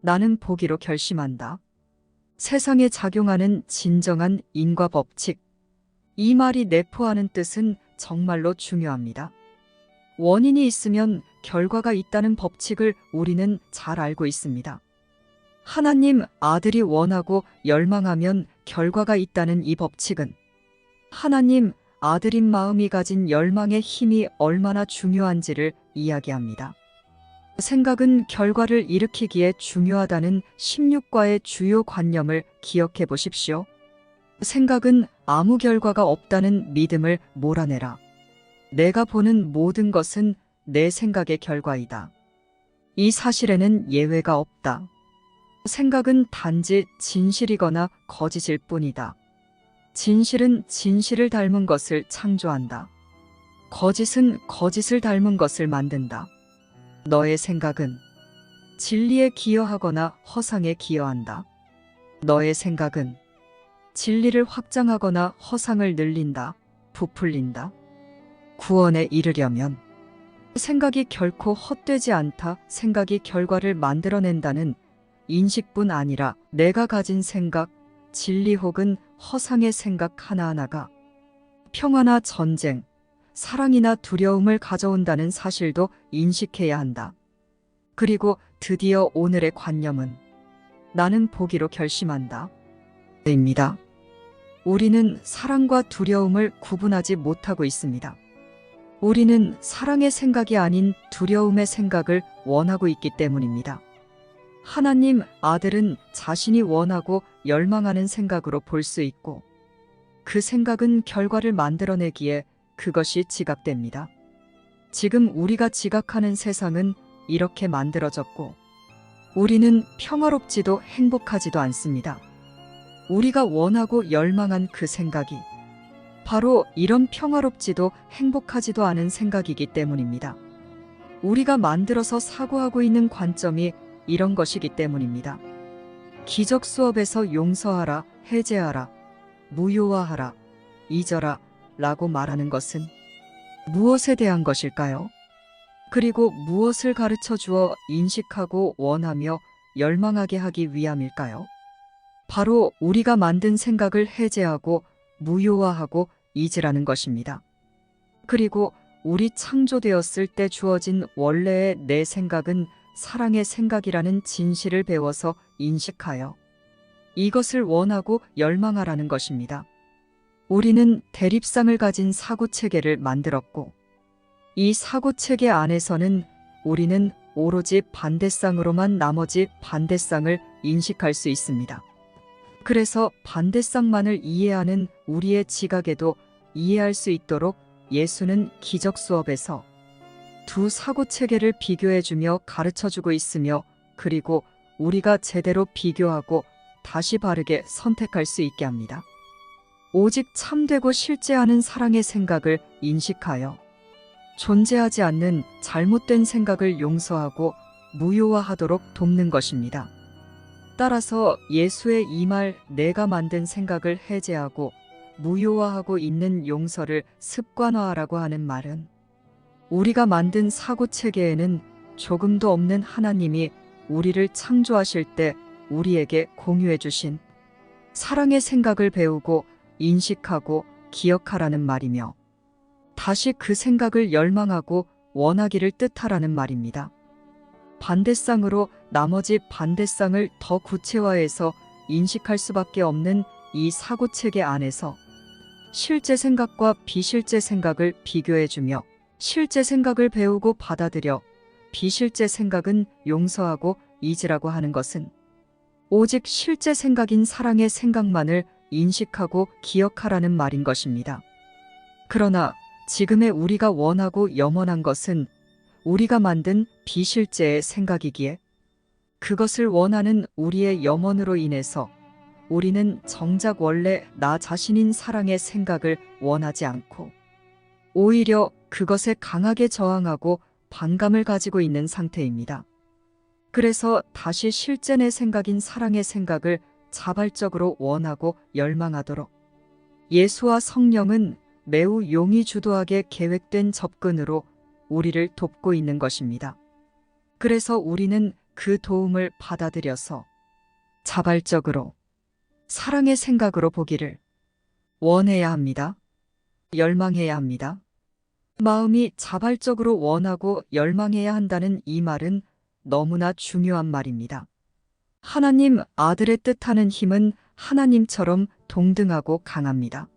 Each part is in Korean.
나는 보기로 결심한다. 세상에 작용하는 진정한 인과 법칙. 이 말이 내포하는 뜻은 정말로 중요합니다. 원인이 있으면 결과가 있다는 법칙을 우리는 잘 알고 있습니다. 하나님 아들이 원하고 열망하면 결과가 있다는 이 법칙은 하나님 아들인 마음이 가진 열망의 힘이 얼마나 중요한지를 이야기합니다. 생각은 결과를 일으키기에 중요하다는 16과의 주요 관념을 기억해 보십시오. 생각은 아무 결과가 없다는 믿음을 몰아내라. 내가 보는 모든 것은 내 생각의 결과이다. 이 사실에는 예외가 없다. 생각은 단지 진실이거나 거짓일 뿐이다. 진실은 진실을 닮은 것을 창조한다. 거짓은 거짓을 닮은 것을 만든다. 너의 생각은 진리에 기여하거나 허상에 기여한다. 너의 생각은 진리를 확장하거나 허상을 늘린다, 부풀린다. 구원에 이르려면 생각이 결코 헛되지 않다. 생각이 결과를 만들어낸다는 인식뿐 아니라 내가 가진 생각, 진리 혹은 허상의 생각 하나하나가 평화나 전쟁, 사랑이나 두려움을 가져온다는 사실도 인식해야 한다. 그리고 드디어 오늘의 관념은 나는 보기로 결심한다. 입니다. 우리는 사랑과 두려움을 구분하지 못하고 있습니다. 우리는 사랑의 생각이 아닌 두려움의 생각을 원하고 있기 때문입니다. 하나님 아들은 자신이 원하고 열망하는 생각으로 볼 수 있고 그 생각은 결과를 만들어내기에 그것이 지각됩니다. 지금 우리가 지각하는 세상은 이렇게 만들어졌고 우리는 평화롭지도 행복하지도 않습니다. 우리가 원하고 열망한 그 생각이 바로 이런 평화롭지도 행복하지도 않은 생각이기 때문입니다. 우리가 만들어서 사고하고 있는 관점이 이런 것이기 때문입니다. 기적 수업에서 용서하라, 해제하라, 무효화하라, 잊어라 라고 말하는 것은 무엇에 대한 것일까요? 그리고 무엇을 가르쳐 주어 인식하고 원하며 열망하게 하기 위함일까요? 바로 우리가 만든 생각을 해제하고 무효화하고 잊으라는 것입니다. 그리고 우리 창조되었을 때 주어진 원래의 내 생각은 사랑의 생각이라는 진실을 배워서 인식하여 이것을 원하고 열망하라는 것입니다. 우리는 대립상을 가진 사고체계를 만들었고 이 사고체계 안에서는 우리는 오로지 반대쌍으로만 나머지 반대쌍을 인식할 수 있습니다. 그래서 반대쌍만을 이해하는 우리의 지각에도 이해할 수 있도록 예수는 기적 수업에서 두 사고체계를 비교해주며 가르쳐주고 있으며 그리고 우리가 제대로 비교하고 다시 바르게 선택할 수 있게 합니다. 오직 참되고 실제하는 사랑의 생각을 인식하여 존재하지 않는 잘못된 생각을 용서하고 무효화하도록 돕는 것입니다. 따라서 예수의 이 말 내가 만든 생각을 해제하고 무효화하고 있는 용서를 습관화하라고 하는 말은 우리가 만든 사고체계에는 조금도 없는 하나님이 우리를 창조하실 때 우리에게 공유해 주신 사랑의 생각을 배우고 인식하고 기억하라는 말이며 다시 그 생각을 열망하고 원하기를 뜻하라는 말입니다. 반대쌍으로 나머지 반대쌍을 더 구체화해서 인식할 수밖에 없는 이 사고체계 안에서 실제 생각과 비실제 생각을 비교해주며 실제 생각을 배우고 받아들여 비실제 생각은 용서하고 잊으라고 하는 것은 오직 실제 생각인 사랑의 생각만을 인식하고 기억하라는 말인 것입니다. 그러나 지금의 우리가 원하고 염원한 것은 우리가 만든 비실제의 생각이기에 그것을 원하는 우리의 염원으로 인해서 우리는 정작 원래 나 자신인 사랑의 생각을 원하지 않고 오히려 그것에 강하게 저항하고 반감을 가지고 있는 상태입니다. 그래서 다시 실제 내 생각인 사랑의 생각을 자발적으로 원하고 열망하도록 예수와 성령은 매우 용의주도하게 계획된 접근으로 우리를 돕고 있는 것입니다. 그래서 우리는 그 도움을 받아들여서 자발적으로 사랑의 생각으로 보기를 원해야 합니다. 열망해야 합니다. 마음이 자발적으로 원하고 열망해야 한다는 이 말은 너무나 중요한 말입니다. 하나님 아들의 뜻하는 힘은 하나님처럼 동등하고 강합니다.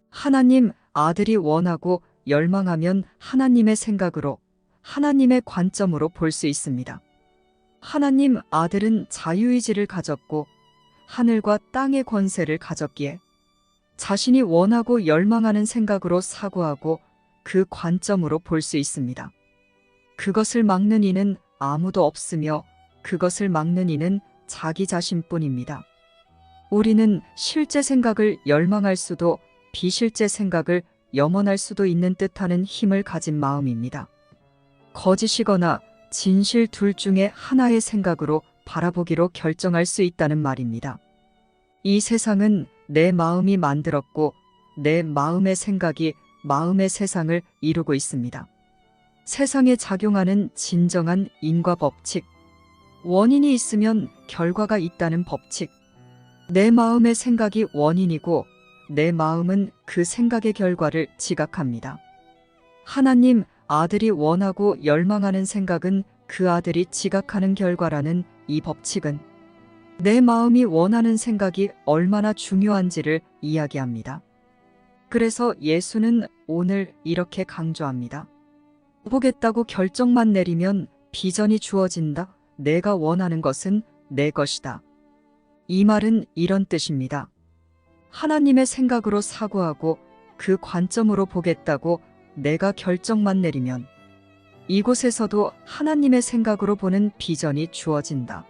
하나님 아들이 원하고 열망하면 하나님의 생각으로, 하나님의 관점으로 볼 수 있습니다. 하나님 아들은 자유의지를 가졌고 하늘과 땅의 권세를 가졌기에 자신이 원하고 열망하는 생각으로 사고하고 그 관점으로 볼 수 있습니다. 그것을 막는 이는 아무도 없으며 그것을 막는 이는 자기 자신뿐입니다. 우리는 실제 생각을 열망할 수도 비실제 생각을 염원할 수도 있는 뜻하는 힘을 가진 마음입니다. 거짓이거나 진실 둘 중에 하나의 생각으로 바라보기로 결정할 수 있다는 말입니다. 이 세상은 내 마음이 만들었고 내 마음의 생각이 마음의 세상을 이루고 있습니다. 세상에 작용하는 진정한 인과 법칙, 원인이 있으면 결과가 있다는 법칙, 내 마음의 생각이 원인이고 내 마음은 그 생각의 결과를 지각합니다. 하나님 아들이 원하고 열망하는 생각은 그 아들이 지각하는 결과라는 이 법칙은 내 마음이 원하는 생각이 얼마나 중요한지를 이야기합니다. 그래서 예수는 오늘 이렇게 강조합니다. 보겠다고 결정만 내리면 비전이 주어진다. 내가 원하는 것은 내 것이다. 이 말은 이런 뜻입니다. 하나님의 생각으로 사고하고 그 관점으로 보겠다고 내가 결정만 내리면 이곳에서도 하나님의 생각으로 보는 비전이 주어진다.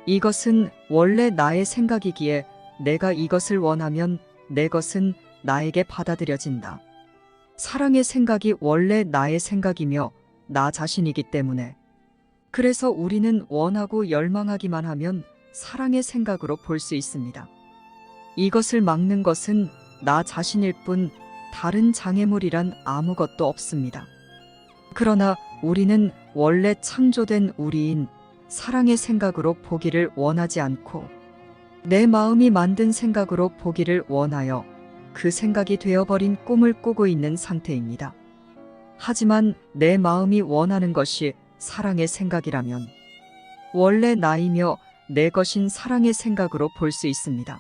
이것은 원래 나의 생각이기에 내가 이것을 원하면 내 것은 나에게 받아들여진다. 사랑의 생각이 원래 나의 생각이며 나 자신이기 때문에 그래서 우리는 원하고 열망하기만 하면 사랑의 생각으로 볼 수 있습니다. 이것을 막는 것은 나 자신일 뿐 다른 장애물이란 아무것도 없습니다. 그러나 우리는 원래 창조된 우리인 사랑의 생각으로 보기를 원하지 않고 내 마음이 만든 생각으로 보기를 원하여 그 생각이 되어버린 꿈을 꾸고 있는 상태입니다. 하지만 내 마음이 원하는 것이 사랑의 생각이라면 원래 나이며 내 것인 사랑의 생각으로 볼 수 있습니다.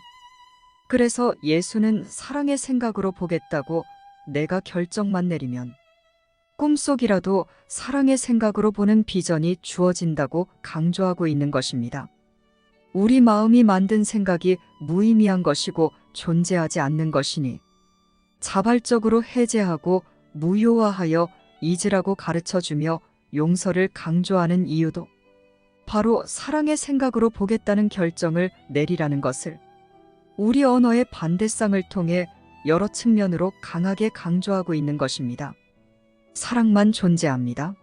그래서 예수는 사랑의 생각으로 보겠다고 내가 결정만 내리면 꿈속이라도 사랑의 생각으로 보는 비전이 주어진다고 강조하고 있는 것입니다. 우리 마음이 만든 생각이 무의미한 것이고 존재하지 않는 것이니 자발적으로 해제하고 무효화하여 잊으라고 가르쳐주며 용서를 강조하는 이유도 바로 사랑의 생각으로 보겠다는 결정을 내리라는 것을 우리 언어의 반대쌍을 통해 여러 측면으로 강하게 강조하고 있는 것입니다. 사랑만 존재합니다.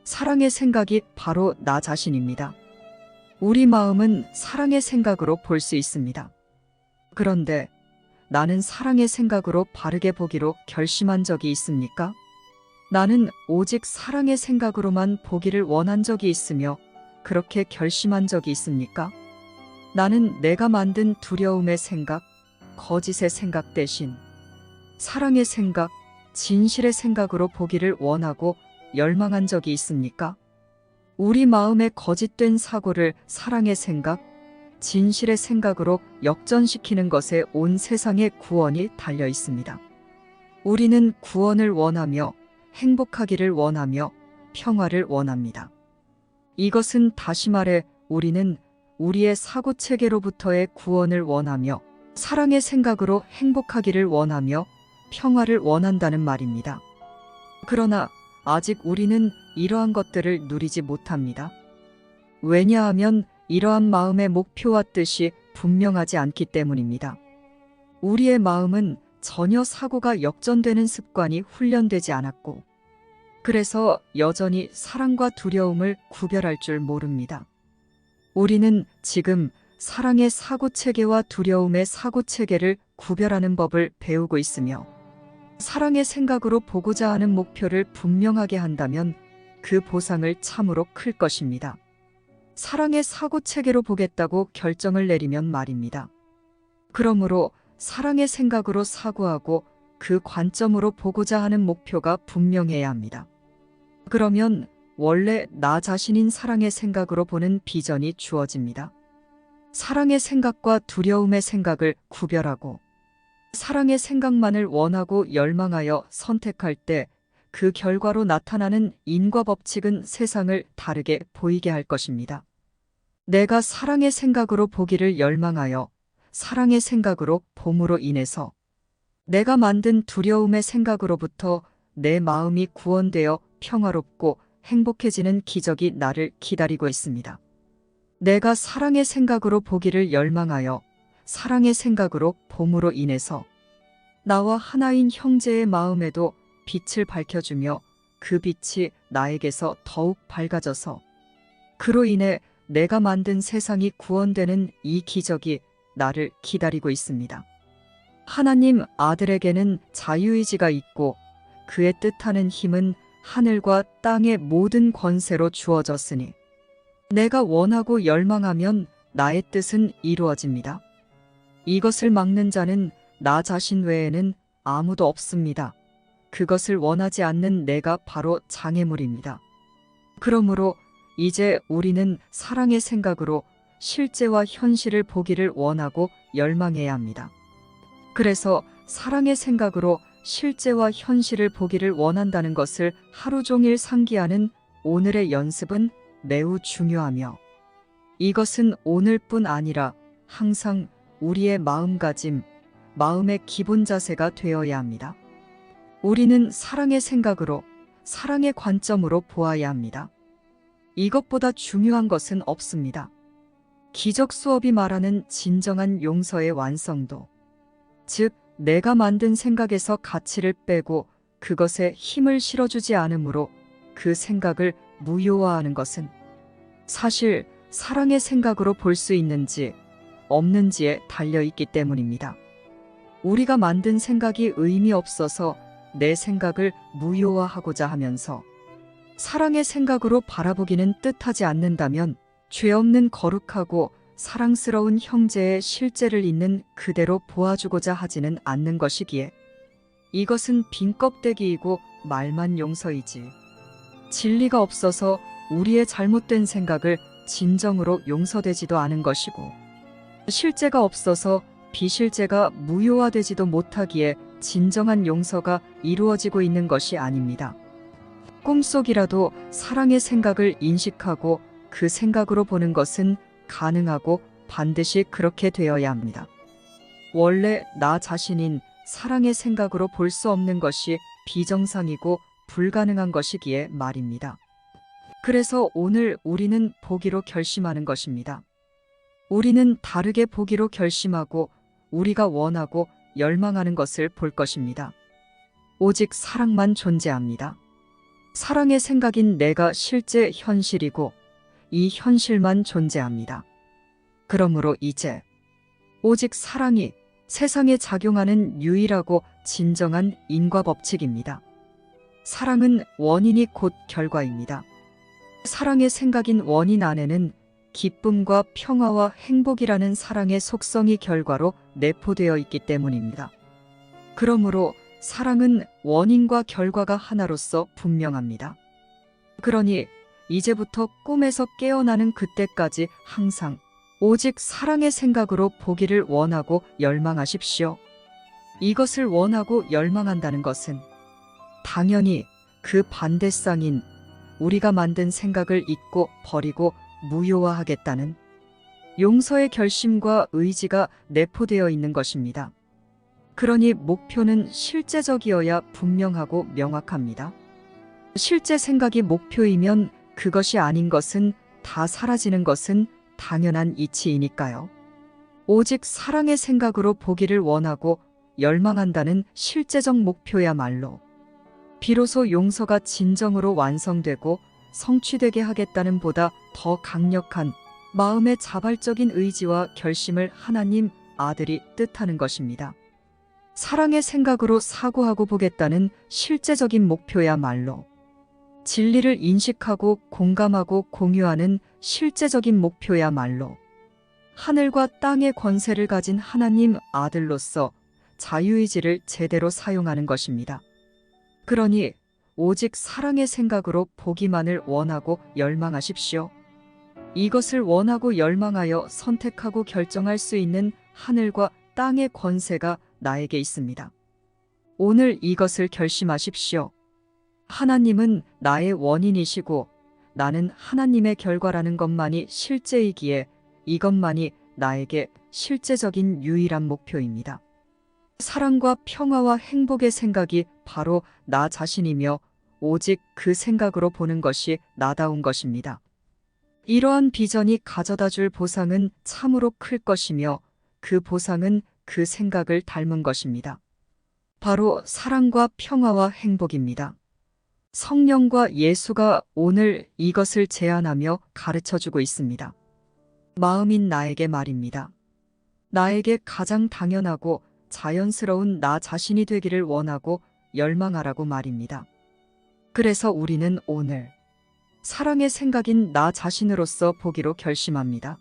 사랑의 생각이 바로 나 자신입니다. 우리 마음은 사랑의 생각으로 볼 수 있습니다. 그런데 나는 사랑의 생각으로 바르게 보기로 결심한 적이 있습니까? 나는 오직 사랑의 생각으로만 보기를 원한 적이 있으며 그렇게 결심한 적이 있습니까? 나는 내가 만든 두려움의 생각, 거짓의 생각 대신 사랑의 생각, 진실의 생각으로 보기를 원하고 열망한 적이 있습니까? 우리 마음의 거짓된 사고를 사랑의 생각, 진실의 생각으로 역전시키는 것에 온 세상의 구원이 달려 있습니다. 우리는 구원을 원하며 행복하기를 원하며 평화를 원합니다. 이것은 다시 말해 우리는 우리의 사고체계로부터의 구원을 원하며 사랑의 생각으로 행복하기를 원하며 평화를 원한다는 말입니다. 그러나 아직 우리는 이러한 것들을 누리지 못합니다. 왜냐하면 이러한 마음의 목표와 뜻이 분명하지 않기 때문입니다. 우리의 마음은 전혀 사고가 역전되는 습관이 훈련되지 않았고, 그래서 여전히 사랑과 두려움을 구별할 줄 모릅니다. 우리는 지금 사랑의 사고체계와 두려움의 사고체계를 구별하는 법을 배우고 있으며, 사랑의 생각으로 보고자 하는 목표를 분명하게 한다면 그 보상을 참으로 클 것입니다. 사랑의 사고 체계로 보겠다고 결정을 내리면 말입니다. 그러므로 사랑의 생각으로 사고하고 그 관점으로 보고자 하는 목표가 분명해야 합니다. 그러면 원래 나 자신인 사랑의 생각으로 보는 비전이 주어집니다. 사랑의 생각과 두려움의 생각을 구별하고 사랑의 생각만을 원하고 열망하여 선택할 때 그 결과로 나타나는 인과 법칙은 세상을 다르게 보이게 할 것입니다. 내가 사랑의 생각으로 보기를 열망하여 사랑의 생각으로 봄으로 인해서 내가 만든 두려움의 생각으로부터 내 마음이 구원되어 평화롭고 행복해지는 기적이 나를 기다리고 있습니다. 내가 사랑의 생각으로 보기를 열망하여 사랑의 생각으로 봄으로 인해서 나와 하나인 형제의 마음에도 빛을 밝혀주며 그 빛이 나에게서 더욱 밝아져서 그로 인해 내가 만든 세상이 구원되는 이 기적이 나를 기다리고 있습니다. 하나님 아들에게는 자유의지가 있고 그의 뜻하는 힘은 하늘과 땅의 모든 권세로 주어졌으니 내가 원하고 열망하면 나의 뜻은 이루어집니다. 이것을 막는 자는 나 자신 외에는 아무도 없습니다. 그것을 원하지 않는 내가 바로 장애물입니다. 그러므로 이제 우리는 사랑의 생각으로 실제와 현실을 보기를 원하고 열망해야 합니다. 그래서 사랑의 생각으로 실제와 현실을 보기를 원한다는 것을 하루 종일 상기하는 오늘의 연습은 매우 중요하며 이것은 오늘뿐 아니라 항상 우리의 마음가짐, 마음의 기본 자세가 되어야 합니다. 우리는 사랑의 생각으로, 사랑의 관점으로 보아야 합니다. 이것보다 중요한 것은 없습니다. 기적 수업이 말하는 진정한 용서의 완성도, 즉 내가 만든 생각에서 가치를 빼고 그것에 힘을 실어주지 않으므로 그 생각을 무효화하는 것은 사실 사랑의 생각으로 볼 수 있는지 없는지에 달려있기 때문입니다. 우리가 만든 생각이 의미 없어서 내 생각을 무효화하고자 하면서 사랑의 생각으로 바라보기는 뜻하지 않는다면 죄 없는 거룩하고 사랑스러운 형제의 실제를 있는 그대로 보아주고자 하지는 않는 것이기에 이것은 빈 껍데기이고 말만 용서이지 진리가 없어서 우리의 잘못된 생각을 진정으로 용서되지도 않은 것이고 실제가 없어서 비실제가 무효화되지도 못하기에 진정한 용서가 이루어지고 있는 것이 아닙니다. 꿈속이라도 사랑의 생각을 인식하고 그 생각으로 보는 것은 가능하고 반드시 그렇게 되어야 합니다. 원래 나 자신인 사랑의 생각으로 볼 수 없는 것이 비정상이고 불가능한 것이기에 말입니다. 그래서 오늘 우리는 보기로 결심하는 것입니다. 우리는 다르게 보기로 결심하고 우리가 원하고 열망하는 것을 볼 것입니다. 오직 사랑만 존재합니다. 사랑의 생각인 내가 실제 현실이고 이 현실만 존재합니다. 그러므로 이제 오직 사랑이 세상에 작용하는 유일하고 진정한 인과 법칙입니다. 사랑은 원인이 곧 결과입니다. 사랑의 생각인 원인 안에는 기쁨과 평화와 행복이라는 사랑의 속성이 결과로 내포되어 있기 때문입니다. 그러므로 사랑은 원인과 결과가 하나로서 분명합니다. 그러니 이제부터 꿈에서 깨어나는 그때까지 항상 오직 사랑의 생각으로 보기를 원하고 열망하십시오. 이것을 원하고 열망한다는 것은 당연히 그 반대쌍인 우리가 만든 생각을 잊고 버리고 무효화하겠다는 용서의 결심과 의지가 내포되어 있는 것입니다. 그러니 목표는 실제적이어야 분명하고 명확합니다. 실제 생각이 목표이면 그것이 아닌 것은 다 사라지는 것은 당연한 이치이니까요. 오직 사랑의 생각으로 보기를 원하고 열망한다는 실제적 목표야말로 비로소 용서가 진정으로 완성되고 성취되게 하겠다는 보다 더 강력한 마음의 자발적인 의지와 결심을 하나님 아들이 뜻하는 것입니다. 사랑의 생각으로 사고하고 보겠다는 실제적인 목표야말로 진리를 인식하고 공감하고 공유하는 실제적인 목표야말로 하늘과 땅의 권세를 가진 하나님 아들로서 자유의지를 제대로 사용하는 것입니다. 그러니 오직 사랑의 생각으로 보기만을 원하고 열망하십시오. 이것을 원하고 열망하여 선택하고 결정할 수 있는 하늘과 땅의 권세가 나에게 있습니다. 오늘 이것을 결심하십시오. 하나님은 나의 원인이시고 나는 하나님의 결과라는 것만이 실제이기에 이것만이 나에게 실제적인 유일한 목표입니다. 사랑과 평화와 행복의 생각이 바로 나 자신이며 오직 그 생각으로 보는 것이 나다운 것입니다. 이러한 비전이 가져다 줄 보상은 참으로 클 것이며 그 보상은 그 생각을 닮은 것입니다. 바로 사랑과 평화와 행복입니다. 성령과 예수가 오늘 이것을 제안하며 가르쳐주고 있습니다. 마음인 나에게 말입니다. 나에게 가장 당연하고 자연스러운 나 자신이 되기를 원하고 열망하라고 말입니다. 그래서 우리는 오늘 사랑의 생각인 나 자신으로서 보기로 결심합니다.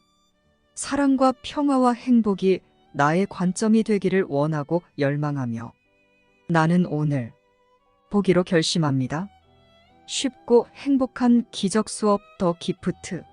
사랑과 평화와 행복이 나의 관점이 되기를 원하고 열망하며 나는 오늘 보기로 결심합니다. 쉽고 행복한 기적 수업 더 기프트